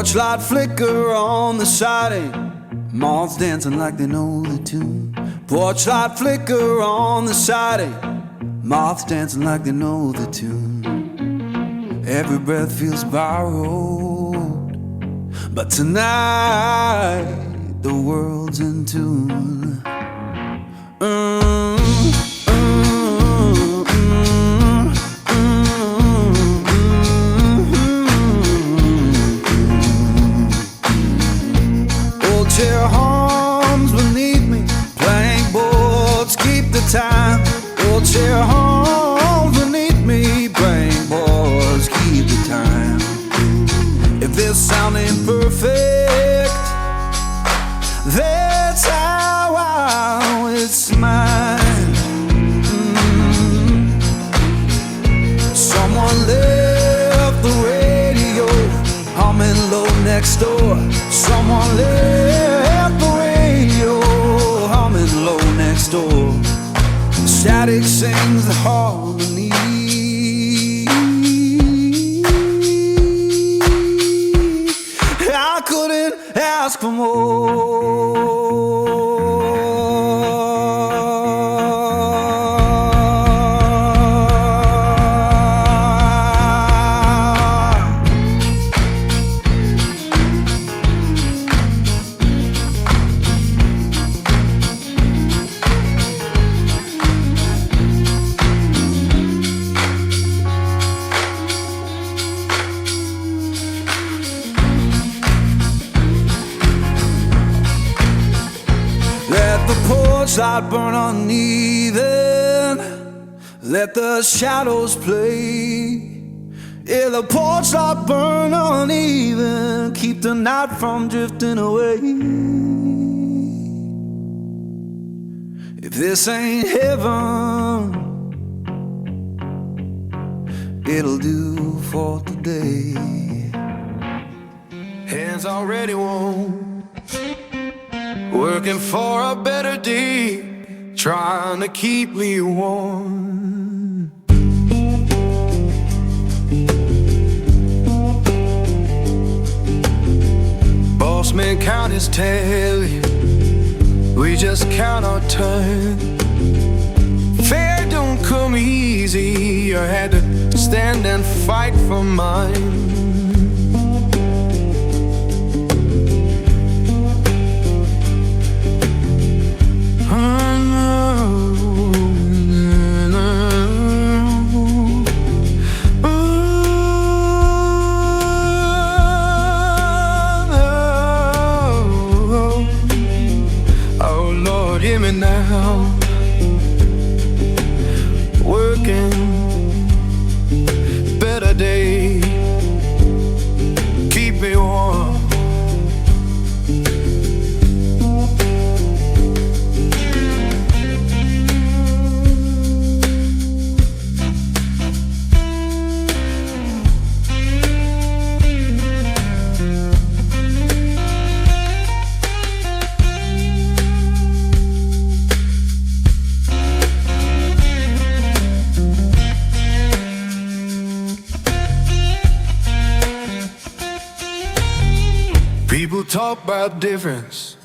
Porch light flicker on the siding, moths dancing like they know the tune. Porch light flicker on the siding, moths dancing like they know the tune. Every breath feels borrowed, but tonight the world's in tune. Old chair hums beneath me, plank boards keep the time. Old chair hums beneath me, plank boards keep the time. If this sound ain't perfect, that's how I it's mine. Someone left the radio humming low next door. Someone left the radio humming low next door. Static sings the harmony. I couldn't ask for more. Light burn uneven, let the shadows play. Yeah, the porch light burn uneven, keep the night from drifting away. If this ain't heaven, it'll do for today. Hands already warm, working for a better day, trying to keep me warm. Boss man count his tally, we just count our time. Fair don't come easy, I had to stand and fight for mine. Now working better day, keep me warm. People talk about difference,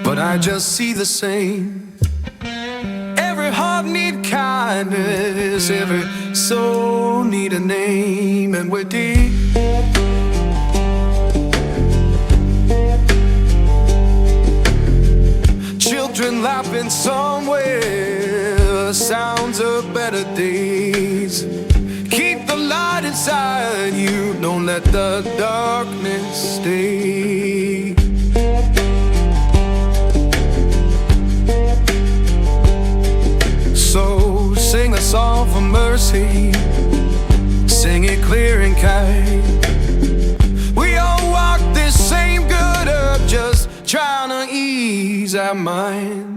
but I just see the same. Every heart need kindness, every soul need a name, and we're deep. Children laughing somewhere, sounds of better days. Keep the light inside you, don't let the darkness stay. So sing a song for mercy, sing it clear and kind. We all walk this same good earth, just trying to ease our mind.